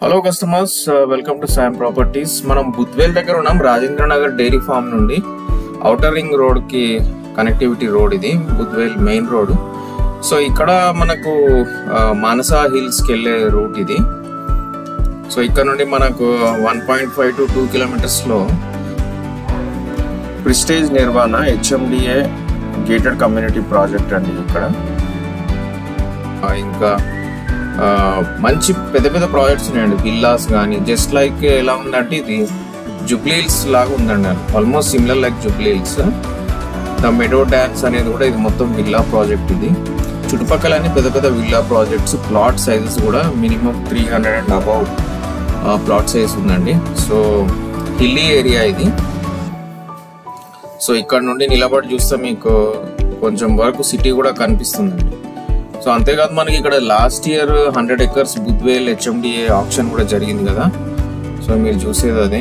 Hello customers, welcome to Sam Properties. మనం బుద్వేల్ దగ్గర ఉన్నాం. రాజేంద్ర నగర్ డైరీ ఫార్మ్ నుండి ఔటర్ రింగ్ రోడ్ కి కనెక్టివిటీ రోడ్ ఇది, బుద్వేల్ మెయిన్ రోడ్. సో ఇక్కడ మనకు మానసా హిల్స్ కి వెళ్ళే రూట్ ఇది. సో ఇక్కడ నుండి మనకు 1.5 to 2 kilometers లో ప్రిస్టేజ్ నిర్వాణ HMDA గేటెడ్ కమ్యూనిటీ ప్రాజెక్ట్ అండి. ఇక్కడ ఇంకా మంచి పెద్ద పెద్ద ప్రాజెక్ట్స్ ఉన్నాయండి. విల్లాస్ కానీ జస్ట్ లైక్ ఎలా ఉందంటే ఇది జూబ్లీ హిల్స్ లాగా ఉందండి, almost similar like Jubilee hills. The మెడో dance అనేది కూడా ఇది మొత్తం విల్లా ప్రాజెక్ట్. ఇది చుట్టుపక్కల పెద్ద పెద్ద విల్లా ప్రాజెక్ట్స్. ప్లాట్ సైజెస్ కూడా minimum 300 and above plot size ఉందండి. సో హిల్లీ ఏరియా ఇది. సో ఇక్కడ నుండి నిలబడి చూస్తే మీకు కొంచెం వరకు సిటీ కూడా కనిపిస్తుందండి. సో అంతేకాదు మనకి ఇక్కడ last year 100 acres Budvel HMDA option కూడా జరిగింది కదా. సో మీరు చూసేది అది.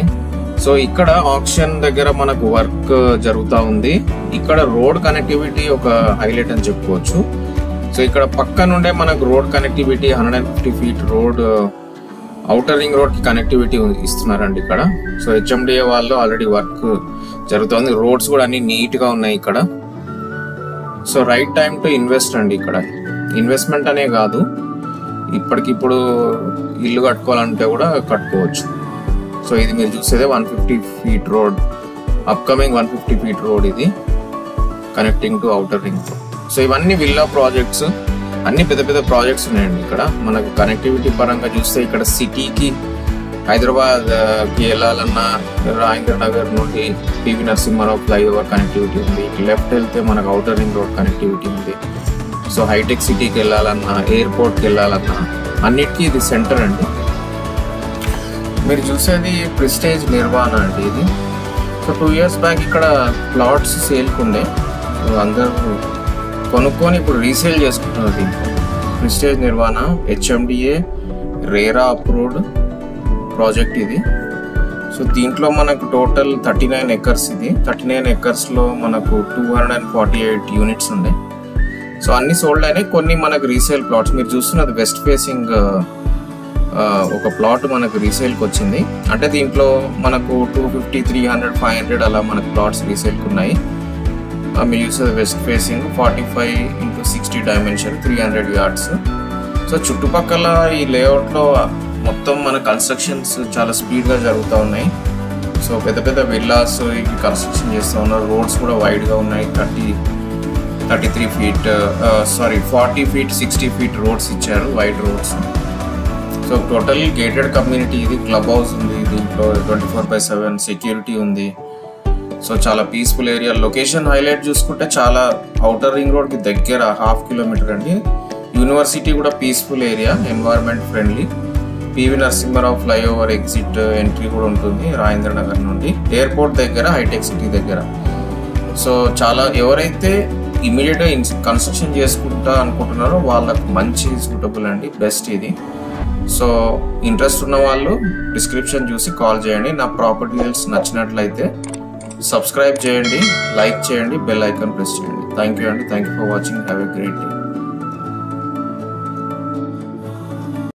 సో ఇక్కడ ఆప్షన్ దగ్గర మనకు వర్క్ జరుగుతూ ఉంది. ఇక్కడ రోడ్ కనెక్టివిటీ ఒక హైలైట్ అని చెప్పుకోవచ్చు. సో ఇక్కడ పక్క నుండే మనకు road connectivity 150 feet road outer ring road కి కనెక్టివిటీ ఇస్తున్నారండి ఇక్కడ. సో HMDA వాళ్ళు ఆల్రెడీ వర్క్ జరుగుతుంది. రోడ్స్ కూడా అన్ని నీట్ గా ఉన్నాయి ఇక్కడ. So right time to invest అండి. ఇక్కడ ఇన్వెస్ట్మెంట్ అనే కాదు, ఇప్పటికిప్పుడు ఇల్లు కట్టుకోవాలంటే కూడా కట్టుకోవచ్చు. సో ఇది మీరు చూసేదే 150 feet road, upcoming 150 feet road ఇది, connecting to outer ring. So ఇవన్నీ విల్లా ప్రాజెక్ట్స్, అన్ని పెద్ద పెద్ద ప్రాజెక్ట్స్ ఉన్నాయండి ఇక్కడ. మనకు కనెక్టివిటీ పరంగా చూస్తే ఇక్కడ సిటీకి హైదరాబాద్ కి వెళ్ళాలన్నా రాజేంద్ర నగర్ నుండి PV నరసింహారావు ఫ్లైఓవర్ కనెక్టివిటీ ఉంది. లెఫ్ట్ వెళ్తే మనకు ఔటర్ రింగ్ రోడ్ కనెక్టివిటీ ఉంది. సో హైటెక్ సిటీకి వెళ్ళాలన్నా, ఎయిర్పోర్ట్కి వెళ్ళాలన్నా అన్నిటికీ ఇది సెంటర్ అండి. మీరు చూసేది ప్రిస్టేజ్ నిర్వాణ అండి ఇది. సో 2 years బ్యాక్ ఇక్కడ ప్లాట్స్ సేల్కి ఉండే. సో అందరూ కొనుక్కొని ఇప్పుడు రీసేల్ చేసుకుంటున్నారు దీంట్లో. ప్రిస్టేజ్ నిర్వాణ HMDA రేరా అప్రూవ్డ్ ప్రాజెక్ట్ ఇది. సో దీంట్లో మనకు టోటల్ 39 acres ఇది. 39 acresలో మనకు 248 units ఉండే. సో అన్ని సోల్డ్ అయినాయి, కొన్ని మనకు రీసేల్ ప్లాట్స్. మీరు చూస్తున్నది వెస్ట్ ఫేసింగ్ ఒక ప్లాట్ మనకు రీసేల్కి వచ్చింది. అంటే దీంట్లో మనకు 250, 300, 500 అలా మనకు ప్లాట్స్ రీసేల్కి ఉన్నాయి. మీరు చూసేది west facing 45x60 dimension 300 yards. So చుట్టుపక్కల ఈ లేఅవుట్లో మొత్తం మన కన్స్ట్రక్షన్స్ చాలా స్పీడ్గా జరుగుతూ ఉన్నాయి. సో పెద్ద పెద్ద విల్లాస్ ఇవి కన్స్ట్రక్షన్ చేస్తూ ఉన్నారు. రోడ్స్ కూడా వైడ్గా ఉన్నాయి. 33 feet 40 feet 60 feet రోడ్స్ ఇచ్చారు, wide roads. So total gated community ఇది. క్లబ్ హౌస్ ఉంది దీంట్లో, 24/7 సెక్యూరిటీ ఉంది. సో చాలా పీస్ఫుల్ ఏరియా. లొకేషన్ హైలైట్ చూసుకుంటే చాలా ఔటర్ రింగ్ రోడ్కి దగ్గర 1/2 kilometer అండి. యూనివర్సిటీ కూడా peaceful area, environment friendly. PV Narasimha Rao flyover exit entry కూడా ఉంటుంది రాజేంద్ర నగర్ నుండి. ఎయిర్పోర్ట్ దగ్గర, హైటెక్ సిటీ దగ్గర. సో చాలా ఎవరైతే ఇమీడియట్గా కన్స్ట్రక్షన్ చేసుకుంటా అనుకుంటున్నారో వాళ్ళకు మంచి సూటబుల్ అండి, బెస్ట్ ఇది. సో ఇంట్రెస్ట్ ఉన్న వాళ్ళు డిస్క్రిప్షన్ చూసి కాల్ చేయండి. నా ప్రాపర్టీ డీటెయిల్స్ నచ్చినట్లయితే సబ్స్క్రైబ్ చేయండి, లైక్ చేయండి, బెల్ ఐకాన్ ప్రెస్ చేయండి. థ్యాంక్ యూ అండి. Thank you for watching. Have a great day.